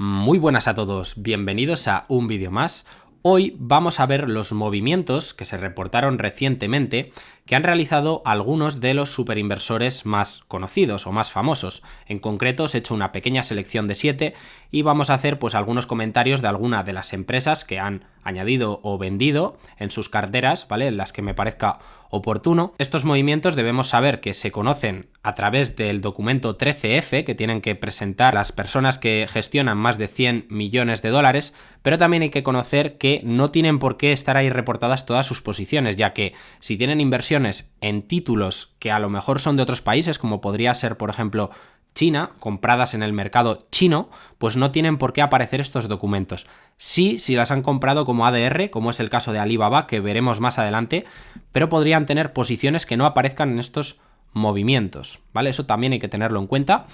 Muy buenas a todos, bienvenidos a un vídeo más. Hoy vamos a ver los movimientos que se reportaron recientemente que han realizado algunos de los superinversores más conocidos o más famosos. En concreto os he hecho una pequeña selección de 7 y vamos a hacer pues algunos comentarios de alguna de las empresas que han añadido o vendido en sus carteras, ¿vale? En las que me parezca oportuno. Estos movimientos debemos saber que se conocen a través del documento 13F que tienen que presentar las personas que gestionan más de 100 millones de dólares, pero también hay que conocer que no tienen por qué estar ahí reportadas todas sus posiciones, ya que si tienen inversiones en títulos que a lo mejor son de otros países, como podría ser, por ejemplo, China, compradas en el mercado chino, pues no tienen por qué aparecer estos documentos. Sí, si las han comprado como ADR, como es el caso de Alibaba, que veremos más adelante, pero podrían tener posiciones que no aparezcan en estos movimientos, ¿vale? Eso también hay que tenerlo en cuenta.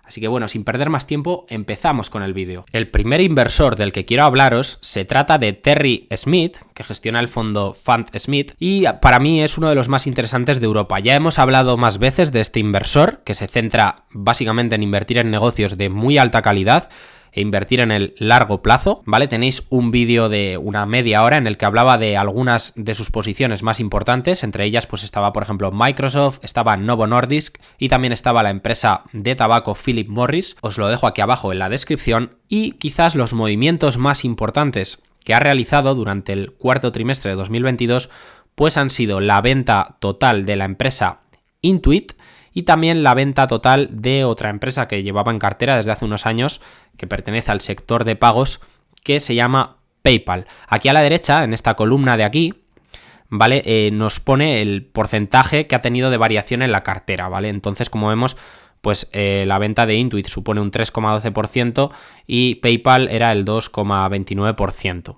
Así que bueno, sin perder más tiempo, empezamos con el vídeo. El primer inversor del que quiero hablaros se trata de Terry Smith, que gestiona el fondo Fund Smith, y para mí es uno de los más interesantes de Europa. Ya hemos hablado más veces de este inversor, que se centra básicamente en invertir en negocios de muy alta calidad e invertir en el largo plazo, ¿vale? Tenéis un vídeo de una media hora en el que hablaba de algunas de sus posiciones más importantes, entre ellas pues estaba por ejemplo Microsoft, estaba Novo Nordisk y también estaba la empresa de tabaco Philip Morris. Os lo dejo aquí abajo en la descripción y quizás los movimientos más importantes que ha realizado durante el cuarto trimestre de 2022 pues han sido la venta total de la empresa Intuit y también la venta total de otra empresa que llevaba en cartera desde hace unos años, que pertenece al sector de pagos, que se llama PayPal. Aquí a la derecha, en esta columna de aquí, ¿vale? Nos pone el porcentaje que ha tenido de variación en la cartera, ¿vale? Entonces, como vemos, pues la venta de Intuit supone un 3,12% y PayPal era el 2,29%.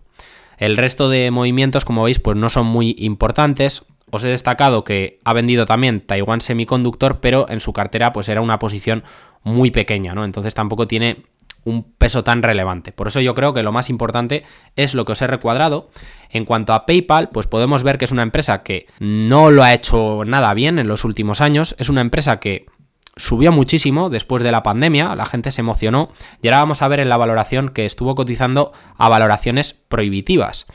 El resto de movimientos, como veis, pues no son muy importantes. Os he destacado que ha vendido también Taiwan Semiconductor, pero en su cartera pues era una posición muy pequeña, ¿no? Entonces tampoco tiene un peso tan relevante. Por eso yo creo que lo más importante es lo que os he recuadrado. En cuanto a PayPal, pues podemos ver que es una empresa que no lo ha hecho nada bien en los últimos años. Es una empresa que subió muchísimo después de la pandemia, la gente se emocionó y ahora vamos a ver en la valoración que estuvo cotizando a valoraciones prohibitivas.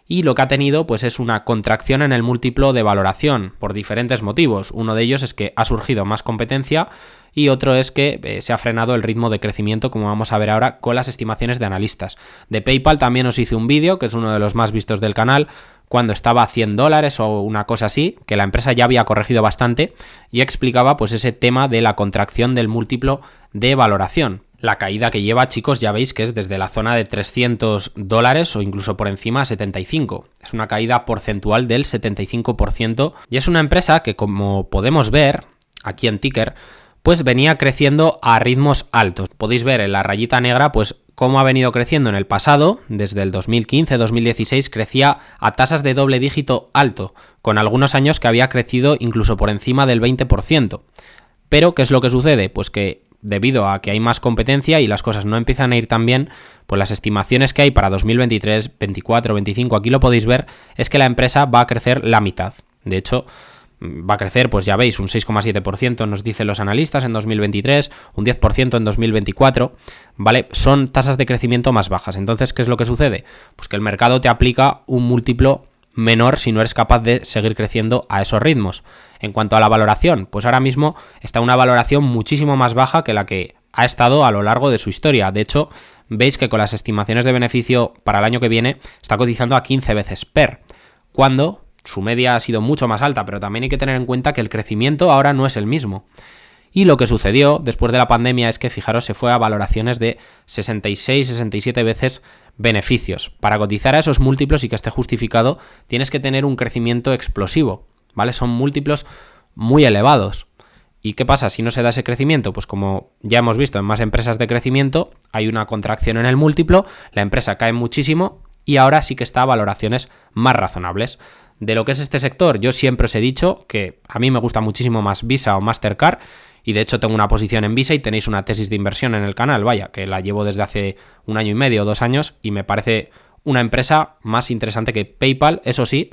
Y lo que ha tenido pues es una contracción en el múltiplo de valoración por diferentes motivos. Uno de ellos es que ha surgido más competencia y otro es que se ha frenado el ritmo de crecimiento, como vamos a ver ahora con las estimaciones de analistas. De PayPal también os hice un vídeo, que es uno de los más vistos del canal, cuando estaba a $100 o una cosa así, que la empresa ya había corregido bastante y explicaba pues ese tema de la contracción del múltiplo de valoración. La caída que lleva, chicos, ya veis que es desde la zona de $300 o incluso por encima a 75. Es una caída porcentual del 75% y es una empresa que, como podemos ver aquí en ticker, pues venía creciendo a ritmos altos. Podéis ver en la rayita negra pues cómo ha venido creciendo en el pasado. Desde el 2015-2016 crecía a tasas de doble dígito alto, con algunos años que había crecido incluso por encima del 20%. Pero, ¿qué es lo que sucede? Pues que debido a que hay más competencia y las cosas no empiezan a ir tan bien, pues las estimaciones que hay para 2023, 24, 25, aquí lo podéis ver, es que la empresa va a crecer la mitad. De hecho, va a crecer, pues ya veis, un 6,7% nos dicen los analistas en 2023, un 10% en 2024, ¿vale? Son tasas de crecimiento más bajas. Entonces, ¿qué es lo que sucede? Pues que el mercado te aplica un múltiplo menor si no eres capaz de seguir creciendo a esos ritmos. En cuanto a la valoración, pues ahora mismo está una valoración muchísimo más baja que la que ha estado a lo largo de su historia. De hecho, veis que con las estimaciones de beneficio para el año que viene está cotizando a 15 veces PER, cuando su media ha sido mucho más alta, pero también hay que tener en cuenta que el crecimiento ahora no es el mismo. Y lo que sucedió después de la pandemia es que, fijaros, se fue a valoraciones de 66-67 veces beneficios. Para cotizar a esos múltiplos y que esté justificado, tienes que tener un crecimiento explosivo, ¿vale? Son múltiplos muy elevados. ¿Y qué pasa si no se da ese crecimiento? Pues como ya hemos visto en más empresas de crecimiento, hay una contracción en el múltiplo, la empresa cae muchísimo y ahora sí que está a valoraciones más razonables. De lo que es este sector, yo siempre os he dicho que a mí me gusta muchísimo más Visa o Mastercard, y de hecho tengo una posición en Visa y tenéis una tesis de inversión en el canal, vaya, que la llevo desde hace 1 año y medio o 2 años y me parece una empresa más interesante que PayPal, eso sí,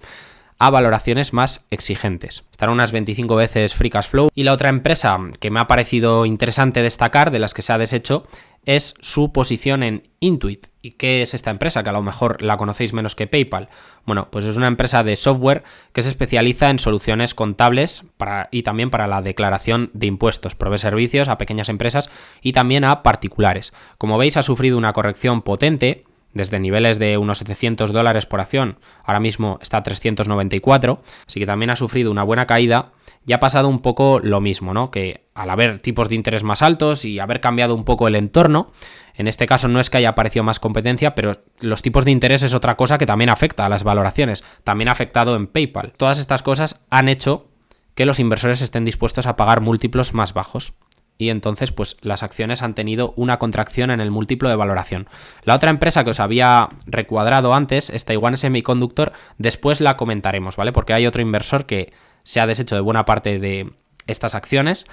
a valoraciones más exigentes. Están unas 25 veces Free Cash Flow. Y la otra empresa que me ha parecido interesante destacar, de las que se ha deshecho, es su posición en Intuit. ¿Y qué es esta empresa? Que a lo mejor la conocéis menos que PayPal. Bueno, pues es una empresa de software que se especializa en soluciones contables y también para la declaración de impuestos. Provee servicios a pequeñas empresas y también a particulares. Como veis, ha sufrido una corrección potente desde niveles de unos $700 por acción. Ahora mismo está a 394, así que también ha sufrido una buena caída. Y ha pasado un poco lo mismo, ¿no? Que al haber tipos de interés más altos y haber cambiado un poco el entorno, en este caso no es que haya aparecido más competencia, pero los tipos de interés es otra cosa que también afecta a las valoraciones. También ha afectado en PayPal. Todas estas cosas han hecho que los inversores estén dispuestos a pagar múltiplos más bajos. Y entonces, pues las acciones han tenido una contracción en el múltiplo de valoración. La otra empresa que os había recuadrado antes, Taiwan Semiconductor, después la comentaremos, ¿vale? Porque hay otro inversor que se ha deshecho de buena parte de estas acciones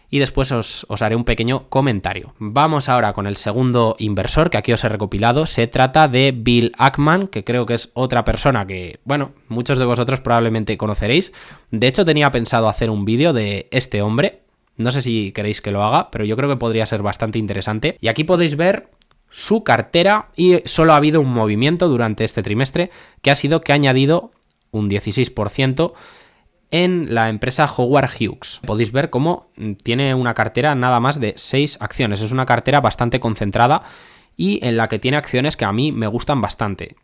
y después os haré un pequeño comentario. Vamos ahora con el segundo inversor que aquí os he recopilado. Se trata de Bill Ackman, que creo que es otra persona que, bueno, muchos de vosotros probablemente conoceréis. De hecho, tenía pensado hacer un vídeo de este hombre. No sé si queréis que lo haga, pero yo creo que podría ser bastante interesante. Y aquí podéis ver su cartera y solo ha habido un movimiento durante este trimestre que ha sido que ha añadido un 16% en la empresa Howard Hughes. Podéis ver cómo tiene una cartera nada más de 6 acciones. Es una cartera bastante concentrada y en la que tiene acciones que a mí me gustan bastante.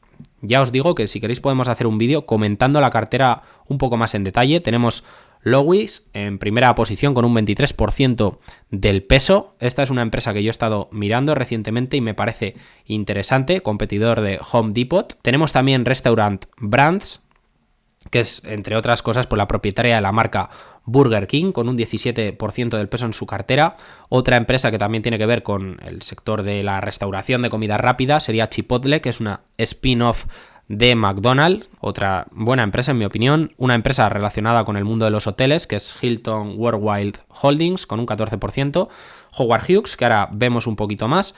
Ya os digo que si queréis podemos hacer un vídeo comentando la cartera un poco más en detalle. Tenemos Lowes en primera posición con un 23% del peso. Esta es una empresa que yo he estado mirando recientemente y me parece interesante, competidor de Home Depot. Tenemos también Restaurant Brands, que es, entre otras cosas, por la propietaria de la marca Burger King, con un 17% del peso en su cartera. Otra empresa que también tiene que ver con el sector de la restauración de comida rápida sería Chipotle, que es una spin-off de McDonald's, otra buena empresa en mi opinión. Una empresa relacionada con el mundo de los hoteles, que es Hilton Worldwide Holdings, con un 14%. Howard Hughes, que ahora vemos un poquito más,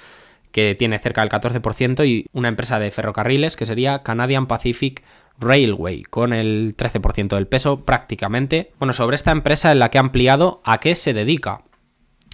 que tiene cerca del 14%, y una empresa de ferrocarriles, que sería Canadian Pacific Railway, con el 13% del peso prácticamente. Bueno, sobre esta empresa en la que ha ampliado, ¿a qué se dedica?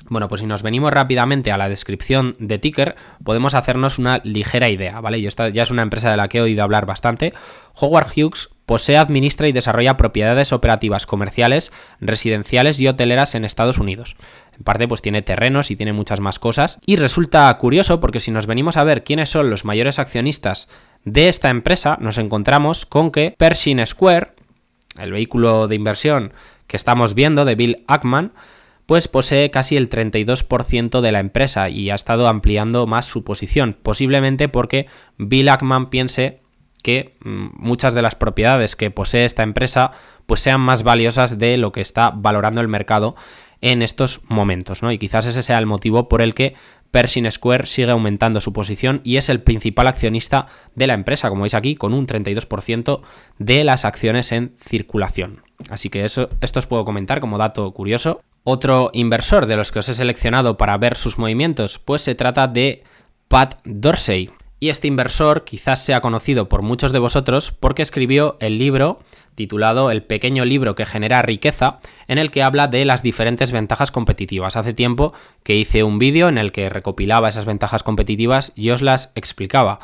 Bueno, pues si nos venimos rápidamente a la descripción de ticker, podemos hacernos una ligera idea, ¿vale? Esta ya es una empresa de la que he oído hablar bastante. Howard Hughes posee, administra y desarrolla propiedades operativas comerciales, residenciales y hoteleras en Estados Unidos. En parte, pues tiene terrenos y tiene muchas más cosas. Y resulta curioso porque si nos venimos a ver quiénes son los mayores accionistas de esta empresa, nos encontramos con que Pershing Square, el vehículo de inversión que estamos viendo de Bill Ackman, pues posee casi el 32% de la empresa y ha estado ampliando más su posición, posiblemente porque Bill Ackman piense que muchas de las propiedades que posee esta empresa pues sean más valiosas de lo que está valorando el mercado en estos momentos, ¿no? Y quizás ese sea el motivo por el que Pershing Square sigue aumentando su posición y es el principal accionista de la empresa, como veis aquí, con un 32% de las acciones en circulación. Así que esto os puedo comentar como dato curioso. Otro inversor de los que os he seleccionado para ver sus movimientos, pues se trata de Pat Dorsey. Y este inversor quizás sea conocido por muchos de vosotros porque escribió el libro titulado El pequeño libro que genera riqueza, en el que habla de las diferentes ventajas competitivas. Hace tiempo que hice un vídeo en el que recopilaba esas ventajas competitivas y os las explicaba.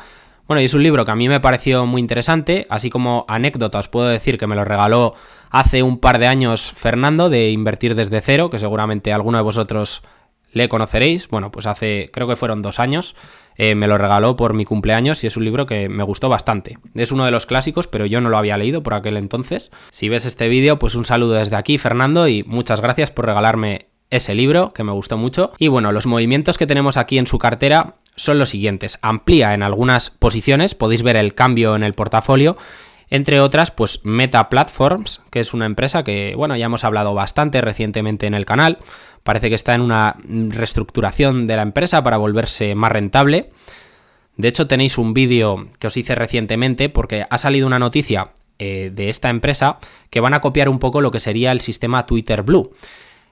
Bueno, y es un libro que a mí me pareció muy interesante, así como anécdota os puedo decir que me lo regaló hace un par de años Fernando de Invertir desde cero, que seguramente alguno de vosotros le conoceréis. Bueno, pues hace, creo que fueron 2 años, me lo regaló por mi cumpleaños y es un libro que me gustó bastante. Es uno de los clásicos, pero yo no lo había leído por aquel entonces. Si ves este vídeo, pues un saludo desde aquí, Fernando, y muchas gracias por regalarme ese libro, que me gustó mucho. Y bueno, los movimientos que tenemos aquí en su cartera son los siguientes. Amplía en algunas posiciones, podéis ver el cambio en el portafolio. Entre otras, pues Meta Platforms, que es una empresa que, bueno, ya hemos hablado bastante recientemente en el canal. Parece que está en una reestructuración de la empresa para volverse más rentable. De hecho, tenéis un vídeo que os hice recientemente porque ha salido una noticia de esta empresa que van a copiar un poco lo que sería el sistema Twitter Blue.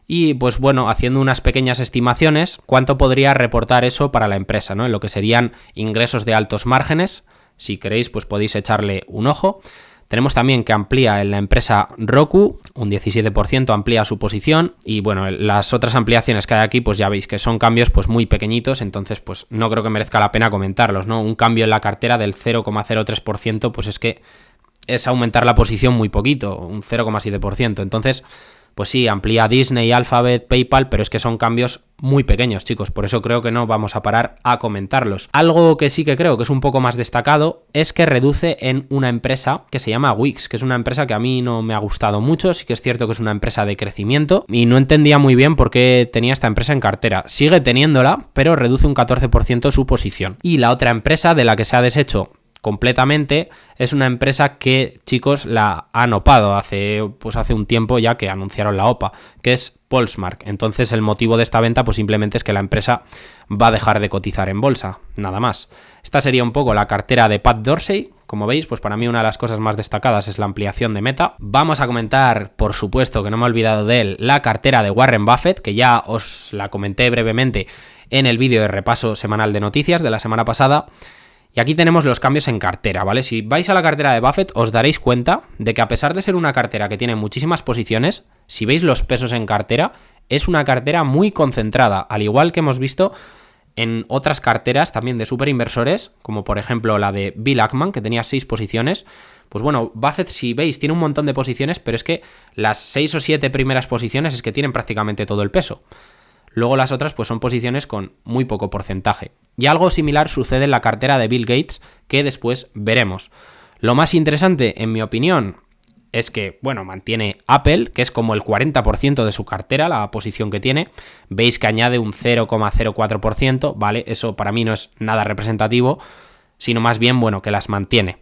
Y pues bueno, haciendo unas pequeñas estimaciones, ¿cuánto podría reportar eso para la empresa, ¿no? En lo que serían ingresos de altos márgenes. Si queréis, pues podéis echarle un ojo. Tenemos también que amplía en la empresa Roku, un 17% amplía su posición, y bueno, las otras ampliaciones que hay aquí, pues ya veis que son cambios pues muy pequeñitos, entonces pues no creo que merezca la pena comentarlos, ¿no? Un cambio en la cartera del 0,03%, pues es que es aumentar la posición muy poquito, un 0,7%, entonces pues sí, amplía Disney, Alphabet, PayPal, pero es que son cambios muy pequeños, chicos, por eso creo que no vamos a parar a comentarlos. Algo que sí que creo que es un poco más destacado es que reduce en una empresa que se llama Wix, que es una empresa que a mí no me ha gustado mucho, sí que es cierto que es una empresa de crecimiento y no entendía muy bien por qué tenía esta empresa en cartera. Sigue teniéndola, pero reduce un 14% su posición. Y la otra empresa de la que se ha deshecho completamente es una empresa que, chicos, la han opado hace un tiempo ya que anunciaron la OPA, que es Polesmark. Entonces el motivo de esta venta pues simplemente es que la empresa va a dejar de cotizar en bolsa, nada más. Esta sería un poco la cartera de Pat Dorsey. Como veis, pues para mí una de las cosas más destacadas es la ampliación de Meta. Vamos a comentar, por supuesto, que no me he olvidado de él, la cartera de Warren Buffett, que ya os la comenté brevemente en el vídeo de repaso semanal de noticias de la semana pasada. Y aquí tenemos los cambios en cartera, ¿vale? Si vais a la cartera de Buffett os daréis cuenta de que a pesar de ser una cartera que tiene muchísimas posiciones, si veis los pesos en cartera, es una cartera muy concentrada, al igual que hemos visto en otras carteras también de superinversores, como por ejemplo la de Bill Ackman, que tenía 6 posiciones. Pues bueno, Buffett, si veis, tiene un montón de posiciones, pero es que las 6 o 7 primeras posiciones es que tienen prácticamente todo el peso. Luego las otras pues son posiciones con muy poco porcentaje. Y algo similar sucede en la cartera de Bill Gates, que después veremos. Lo más interesante, en mi opinión, es que, bueno, mantiene Apple, que es como el 40% de su cartera, la posición que tiene. Veis que añade un 0,04%, ¿vale? Eso para mí no es nada representativo, sino más bien, bueno, que las mantiene.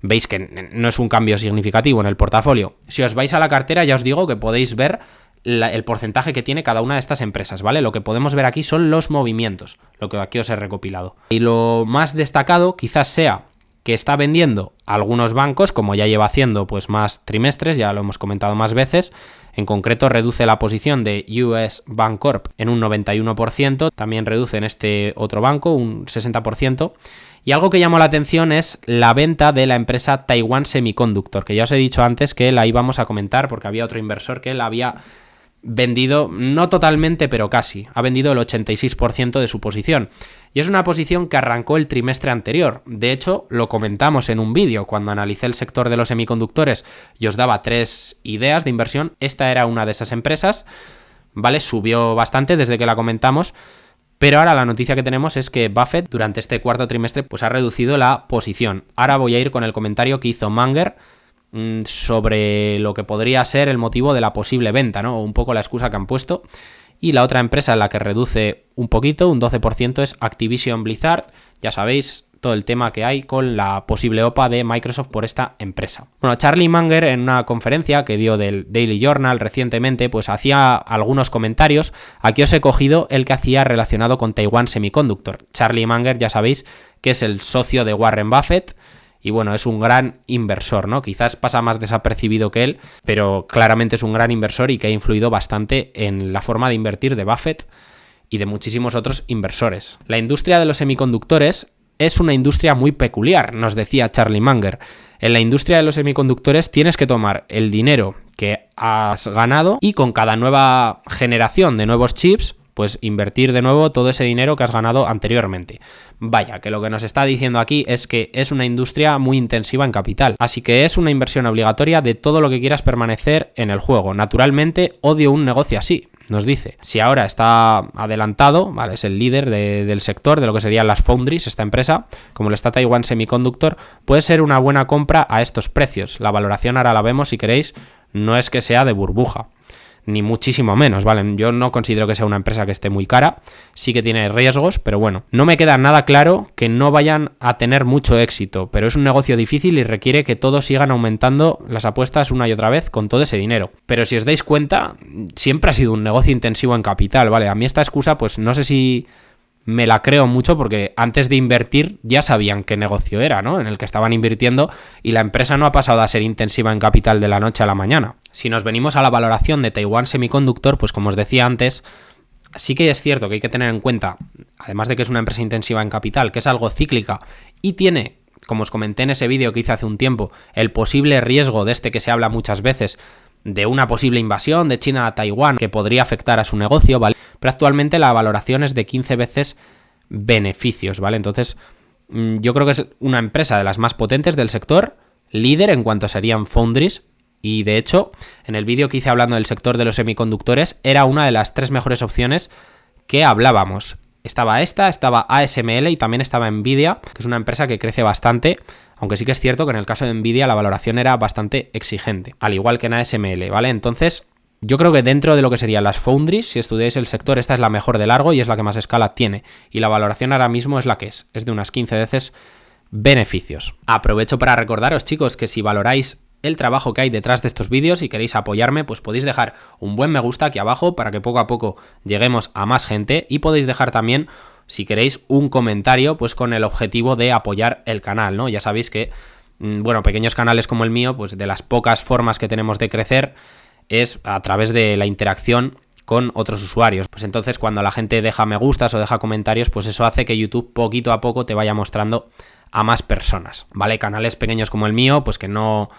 Veis que no es un cambio significativo en el portafolio. Si os vais a la cartera, ya os digo que podéis ver el porcentaje que tiene cada una de estas empresas, ¿vale? Lo que podemos ver aquí son los movimientos, lo que aquí os he recopilado. Y lo más destacado quizás sea que está vendiendo algunos bancos, como ya lleva haciendo pues más trimestres, ya lo hemos comentado más veces. En concreto reduce la posición de US Bancorp en un 91%, también reduce en este otro banco un 60%. Y algo que llamó la atención es la venta de la empresa Taiwan Semiconductor, que ya os he dicho antes que la íbamos a comentar porque había otro inversor que la había vendido, no totalmente, pero casi. Ha vendido el 86% de su posición. Y es una posición que arrancó el trimestre anterior. De hecho, lo comentamos en un vídeo cuando analicé el sector de los semiconductores y os daba 3 ideas de inversión. Esta era una de esas empresas, ¿vale? Subió bastante desde que la comentamos. Pero ahora la noticia que tenemos es que Buffett durante este cuarto trimestre pues ha reducido la posición. Ahora voy a ir con el comentario que hizo Munger sobre lo que podría ser el motivo de la posible venta, ¿no? O un poco la excusa que han puesto. Y la otra empresa en la que reduce un poquito, un 12%, es Activision Blizzard. Ya sabéis todo el tema que hay con la posible OPA de Microsoft por esta empresa. Bueno, Charlie Munger en una conferencia que dio del Daily Journal recientemente, pues hacía algunos comentarios. Aquí os he cogido el que hacía relacionado con Taiwan Semiconductor. Charlie Munger, ya sabéis que es el socio de Warren Buffett. Y bueno, es un gran inversor, ¿no? Quizás pasa más desapercibido que él, pero claramente es un gran inversor y que ha influido bastante en la forma de invertir de Buffett y de muchísimos otros inversores. La industria de los semiconductores es una industria muy peculiar, nos decía Charlie Munger. En la industria de los semiconductores tienes que tomar el dinero que has ganado y con cada nueva generación de nuevos chips, pues invertir de nuevo todo ese dinero que has ganado anteriormente. Vaya, que lo que nos está diciendo aquí es que es una industria muy intensiva en capital, así que es una inversión obligatoria de todo lo que quieras permanecer en el juego. Naturalmente, odio un negocio así, nos dice. Si ahora está adelantado, ¿vale? Es el líder del sector, de lo que serían las foundries, esta empresa, como lo está Taiwan Semiconductor, puede ser una buena compra a estos precios. La valoración ahora la vemos, si queréis, no es que sea de burbuja, ni muchísimo menos, ¿vale? Yo no considero que sea una empresa que esté muy cara, sí que tiene riesgos, pero bueno, no me queda nada claro que no vayan a tener mucho éxito, pero es un negocio difícil y requiere que todos sigan aumentando las apuestas una y otra vez con todo ese dinero. Pero si os dais cuenta, siempre ha sido un negocio intensivo en capital, ¿vale? A mí esta excusa, pues no sé si me la creo mucho porque antes de invertir ya sabían qué negocio era, ¿no? En el que estaban invirtiendo y la empresa no ha pasado a ser intensiva en capital de la noche a la mañana. Si nos venimos a la valoración de Taiwan Semiconductor, pues como os decía antes, sí que es cierto que hay que tener en cuenta, además de que es una empresa intensiva en capital, que es algo cíclica y tiene como os comenté en ese vídeo que hice hace un tiempo, el posible riesgo de este que se habla muchas veces, de una posible invasión de China a Taiwán que podría afectar a su negocio, ¿vale? Pero actualmente la valoración es de 15 veces beneficios, ¿vale? Entonces, yo creo que es una empresa de las más potentes del sector, líder en cuanto serían foundries, y de hecho, en el vídeo que hice hablando del sector de los semiconductores, era una de las 3 mejores opciones que hablábamos. Estaba ASML y también estaba Nvidia, que es una empresa que crece bastante, aunque sí que es cierto que en el caso de Nvidia la valoración era bastante exigente, al igual que en ASML, ¿vale? Entonces, yo creo que dentro de lo que serían las foundries, si estudiáis el sector, esta es la mejor de largo y es la que más escala tiene. Y la valoración ahora mismo es la que es de unas 15 veces beneficios. Aprovecho para recordaros, chicos, que si valoráis el trabajo que hay detrás de estos vídeos y queréis apoyarme, pues podéis dejar un buen me gusta aquí abajo para que poco a poco lleguemos a más gente, y podéis dejar también, si queréis, un comentario pues con el objetivo de apoyar el canal, ¿no? Ya sabéis que, bueno, pequeños canales como el mío, pues de las pocas formas que tenemos de crecer es a través de la interacción con otros usuarios. Pues entonces cuando la gente deja me gustas o deja comentarios, pues eso hace que YouTube poquito a poco te vaya mostrando a más personas, ¿vale? Canales pequeños como el mío, pues que no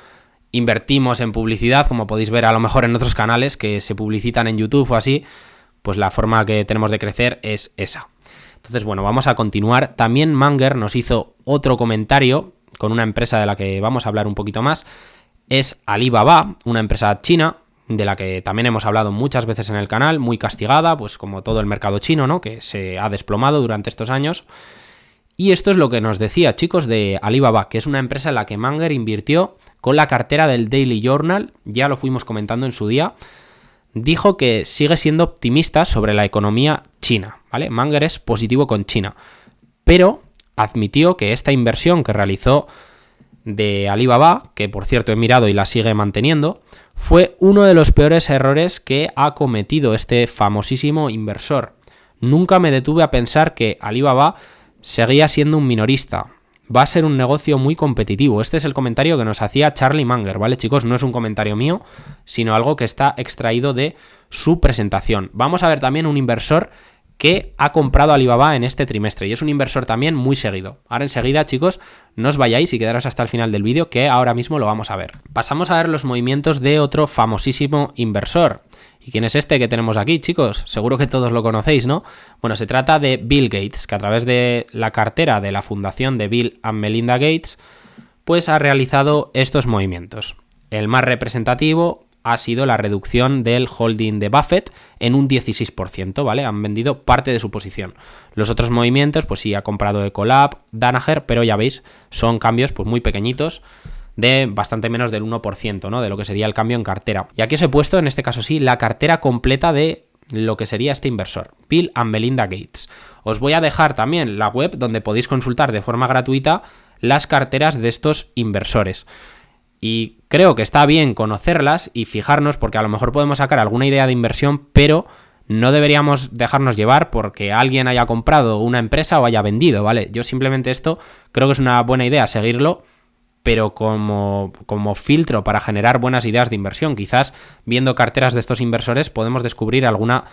invertimos en publicidad, como podéis ver a lo mejor en otros canales que se publicitan en YouTube o así, pues la forma que tenemos de crecer es esa. Entonces, bueno, vamos a continuar. También Manger nos hizo otro comentario con una empresa de la que vamos a hablar un poquito más. Es Alibaba, una empresa china, de la que también hemos hablado muchas veces en el canal, muy castigada, pues como todo el mercado chino, ¿no? Que se ha desplomado durante estos años. Y esto es lo que nos decía, chicos, de Alibaba, que es una empresa en la que Manger invirtió con la cartera del Daily Journal, ya lo fuimos comentando en su día. Dijo que sigue siendo optimista sobre la economía china, ¿vale? Manger es positivo con China, pero admitió que esta inversión que realizó de Alibaba, que por cierto he mirado y la sigue manteniendo, fue uno de los peores errores que ha cometido este famosísimo inversor. Nunca me detuve a pensar que Alibaba seguía siendo un minorista. Va a ser un negocio muy competitivo. Este es el comentario que nos hacía Charlie Munger, ¿vale, chicos? No es un comentario mío, sino algo que está extraído de su presentación. Vamos a ver también un inversor que ha comprado Alibaba en este trimestre y es un inversor también muy seguido. Ahora enseguida, chicos, no os vayáis y quedaros hasta el final del vídeo, que ahora mismo lo vamos a ver. Pasamos a ver los movimientos de otro famosísimo inversor. ¿Y quién es este que tenemos aquí, chicos? Seguro que todos lo conocéis, ¿no? Bueno, se trata de Bill Gates, que a través de la cartera de la fundación de Bill and Melinda Gates, pues ha realizado estos movimientos. El más representativo ha sido la reducción del holding de Buffett en un 16%, ¿vale? Han vendido parte de su posición. Los otros movimientos, pues sí, ha comprado Ecolab, Danaher, pero ya veis, son cambios pues muy pequeñitos, de bastante menos del 1%, ¿no? De lo que sería el cambio en cartera. Y aquí os he puesto, en este caso sí, la cartera completa de lo que sería este inversor, Bill and Melinda Gates. Os voy a dejar también la web donde podéis consultar de forma gratuita las carteras de estos inversores. Y creo que está bien conocerlas y fijarnos, porque a lo mejor podemos sacar alguna idea de inversión, pero no deberíamos dejarnos llevar porque alguien haya comprado una empresa o haya vendido, ¿vale? Yo simplemente esto creo que es una buena idea seguirlo, pero como filtro para generar buenas ideas de inversión. Quizás viendo carteras de estos inversores podemos descubrir alguna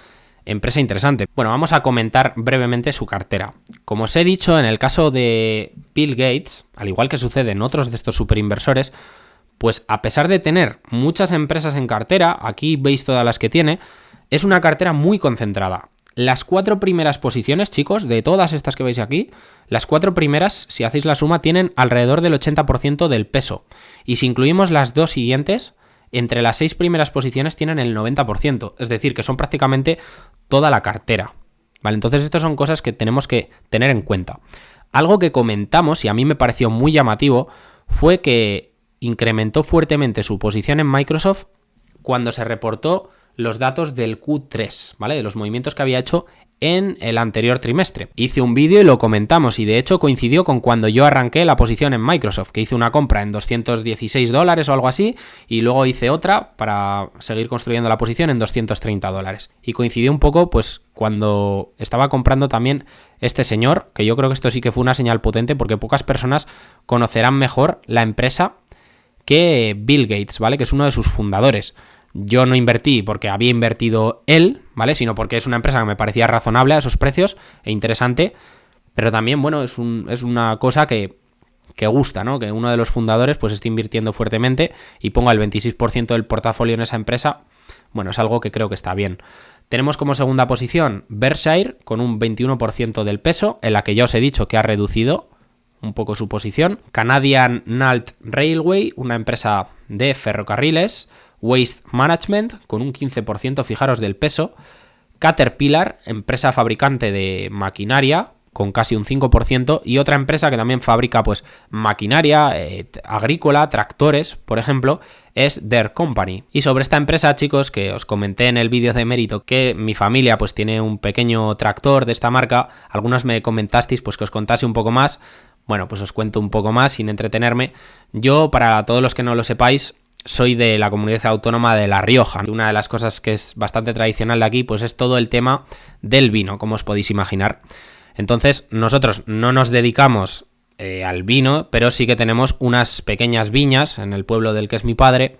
empresa interesante. Bueno, vamos a comentar brevemente su cartera. Como os he dicho, en el caso de Bill Gates, al igual que sucede en otros de estos superinversores, pues a pesar de tener muchas empresas en cartera, aquí veis todas las que tiene, es una cartera muy concentrada. Las 4 primeras posiciones, chicos, de todas estas que veis aquí, las 4 primeras, si hacéis la suma, tienen alrededor del 80% del peso. Y si incluimos las 2 siguientes, entre las 6 primeras posiciones tienen el 90%. Es decir, que son prácticamente toda la cartera. ¿Vale? Entonces, estas son cosas que tenemos que tener en cuenta. Algo que comentamos, y a mí me pareció muy llamativo, fue que incrementó fuertemente su posición en Microsoft cuando se reportó los datos del Q3, ¿vale? De los movimientos que había hecho en el anterior trimestre. Hice un vídeo y lo comentamos, y de hecho coincidió con cuando yo arranqué la posición en Microsoft, que hice una compra en $216 o algo así, y luego hice otra para seguir construyendo la posición en $230. Y coincidió un poco pues cuando estaba comprando también este señor, que yo creo que esto sí que fue una señal potente, porque pocas personas conocerán mejor la empresa que Bill Gates, ¿vale? Que es uno de sus fundadores. Yo no invertí porque había invertido él, ¿vale? Sino porque es una empresa que me parecía razonable a esos precios e interesante, pero también, bueno, es una cosa que que gusta, ¿no? Que uno de los fundadores pues esté invirtiendo fuertemente y ponga el 26% del portafolio en esa empresa. Bueno, es algo que creo que está bien. Tenemos como segunda posición Berkshire con un 21% del peso, en la que ya os he dicho que ha reducido un poco su posición. Canadian National Railway, una empresa de ferrocarriles. Waste Management con un 15%, fijaros, del peso. Caterpillar, empresa fabricante de maquinaria, con casi un 5%, y otra empresa que también fabrica pues maquinaria agrícola, tractores, por ejemplo, es Deere Company. Y sobre esta empresa, chicos, que os comenté en el vídeo de mérito que mi familia pues tiene un pequeño tractor de esta marca, algunos me comentasteis pues que os contase un poco más. Bueno, pues os cuento un poco más sin entretenerme. Yo, para todos los que no lo sepáis, soy de la comunidad autónoma de La Rioja. Una de las cosas que es bastante tradicional de aquí, pues es todo el tema del vino, como os podéis imaginar. Entonces, nosotros no nos dedicamos al vino, pero sí que tenemos unas pequeñas viñas en el pueblo del que es mi padre,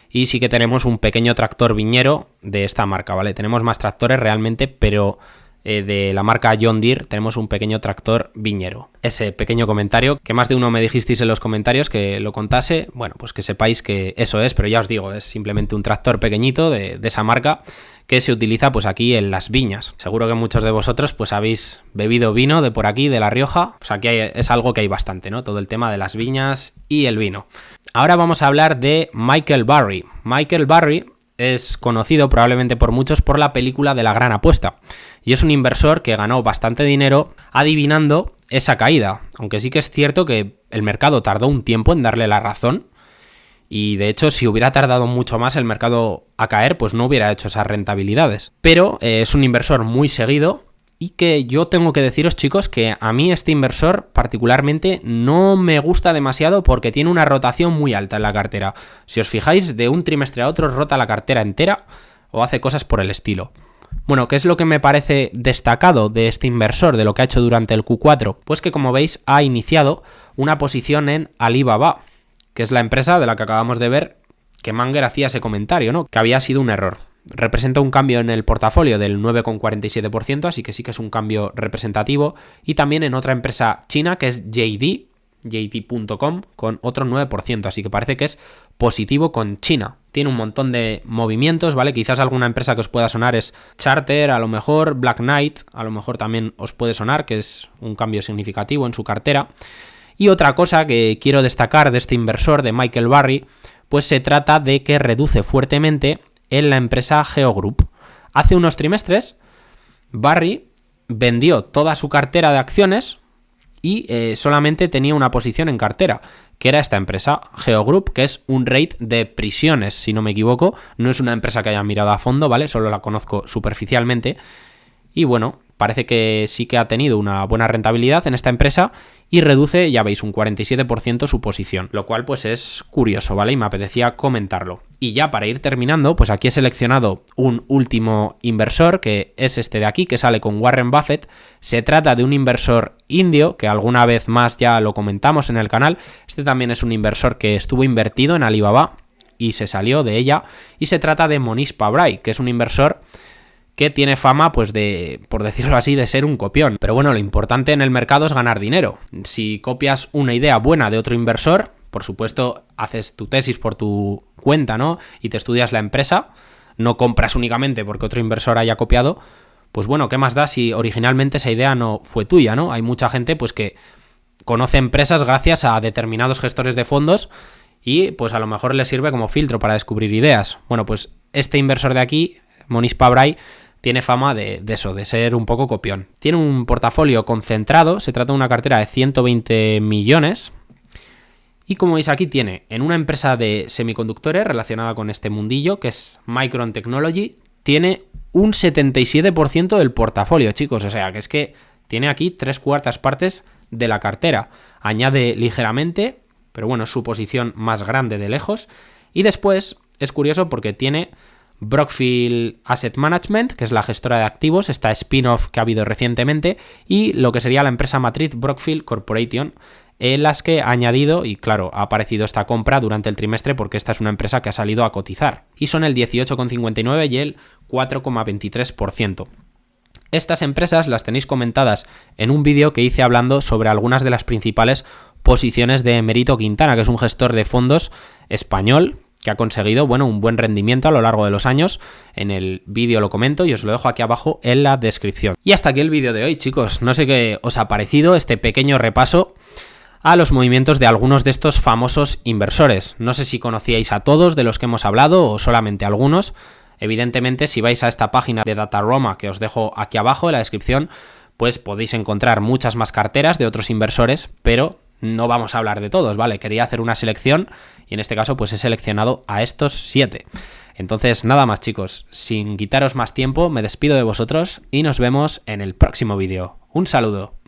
y sí que tenemos un pequeño tractor viñero de esta marca, ¿vale? Tenemos más tractores realmente, pero de la marca John Deere tenemos un pequeño tractor viñero. Ese pequeño comentario, que más de uno me dijisteis en los comentarios que lo contase, bueno, pues que sepáis que eso es, pero ya os digo, es simplemente un tractor pequeñito de esa marca que se utiliza pues aquí en las viñas. Seguro que muchos de vosotros pues habéis bebido vino de por aquí, de La Rioja, pues aquí es algo que hay bastante, ¿no? Todo el tema de las viñas y el vino. Ahora vamos a hablar de Michael Burry. Michael Burry es conocido probablemente por muchos por la película de La Gran Apuesta, y es un inversor que ganó bastante dinero adivinando esa caída, aunque sí que es cierto que el mercado tardó un tiempo en darle la razón, y de hecho si hubiera tardado mucho más el mercado a caer, pues no hubiera hecho esas rentabilidades. Pero es un inversor muy seguido, y que yo tengo que deciros, chicos, que a mí este inversor particularmente no me gusta demasiado porque tiene una rotación muy alta en la cartera. Si os fijáis, de un trimestre a otro rota la cartera entera o hace cosas por el estilo. Bueno, ¿qué es lo que me parece destacado de este inversor, de lo que ha hecho durante el Q4? Pues que, como veis, ha iniciado una posición en Alibaba, que es la empresa de la que acabamos de ver que Munger hacía ese comentario, ¿no? Que había sido un error. Representa un cambio en el portafolio del 9,47%, así que sí que es un cambio representativo. Y también en otra empresa china que es JD.com con otro 9%, así que parece que es positivo con China. Tiene un montón de movimientos, ¿vale? Quizás alguna empresa que os pueda sonar es Charter, a lo mejor Black Knight, a lo mejor también os puede sonar, que es un cambio significativo en su cartera. Y otra cosa que quiero destacar de este inversor, de Michael Burry, pues se trata de que reduce fuertemente en la empresa Geo Group. Hace unos trimestres, Burry vendió toda su cartera de acciones y solamente tenía una posición en cartera, que era esta empresa, Geo Group, que es un REIT de prisiones, si no me equivoco. No es una empresa que haya mirado a fondo, ¿vale? Solo la conozco superficialmente. Y bueno, parece que sí que ha tenido una buena rentabilidad en esta empresa y reduce, ya veis, un 47% su posición, lo cual pues es curioso, ¿vale? Y me apetecía comentarlo. Y ya para ir terminando, pues aquí he seleccionado un último inversor, que es este de aquí, que sale con Warren Buffett. Se trata de un inversor indio, que alguna vez más ya lo comentamos en el canal. Este también es un inversor que estuvo invertido en Alibaba y se salió de ella. Y se trata de Monish Pabrai, que es un inversor que tiene fama, pues de, por decirlo así, de ser un copión. Pero bueno, lo importante en el mercado es ganar dinero. Si copias una idea buena de otro inversor, por supuesto, haces tu tesis por tu cuenta, ¿no? Y te estudias la empresa, no compras únicamente porque otro inversor haya copiado, pues bueno, ¿qué más da si originalmente esa idea no fue tuya, ¿no? Hay mucha gente pues que conoce empresas gracias a determinados gestores de fondos y pues a lo mejor le sirve como filtro para descubrir ideas. Bueno, pues este inversor de aquí, Monish Pabrai, tiene fama de eso, de ser un poco copión. Tiene un portafolio concentrado, se trata de una cartera de 120 millones. Y como veis aquí tiene en una empresa de semiconductores relacionada con este mundillo, que es Micron Technology, tiene un 77% del portafolio, chicos. O sea, que es que tiene aquí 3/4 partes de la cartera. Añade ligeramente, pero bueno, es su posición más grande de lejos. Y después es curioso porque tiene Brookfield Asset Management, que es la gestora de activos, esta spin-off que ha habido recientemente, y lo que sería la empresa matriz Brookfield Corporation, en las que ha añadido, y claro, ha aparecido esta compra durante el trimestre porque esta es una empresa que ha salido a cotizar, y son el 18,59% y el 4,23%. Estas empresas las tenéis comentadas en un vídeo que hice hablando sobre algunas de las principales posiciones de Merito Quintana, que es un gestor de fondos español que ha conseguido, bueno, un buen rendimiento a lo largo de los años. En el vídeo lo comento y os lo dejo aquí abajo en la descripción. Y hasta aquí el vídeo de hoy, chicos. No sé qué os ha parecido este pequeño repaso a los movimientos de algunos de estos famosos inversores. No sé si conocíais a todos de los que hemos hablado o solamente a algunos. Evidentemente, si vais a esta página de Dataroma, que os dejo aquí abajo en la descripción, pues podéis encontrar muchas más carteras de otros inversores, pero no vamos a hablar de todos, ¿vale? Quería hacer una selección y en este caso pues he seleccionado a estos 7. Entonces, nada más, chicos, sin quitaros más tiempo, me despido de vosotros y nos vemos en el próximo vídeo. Un saludo.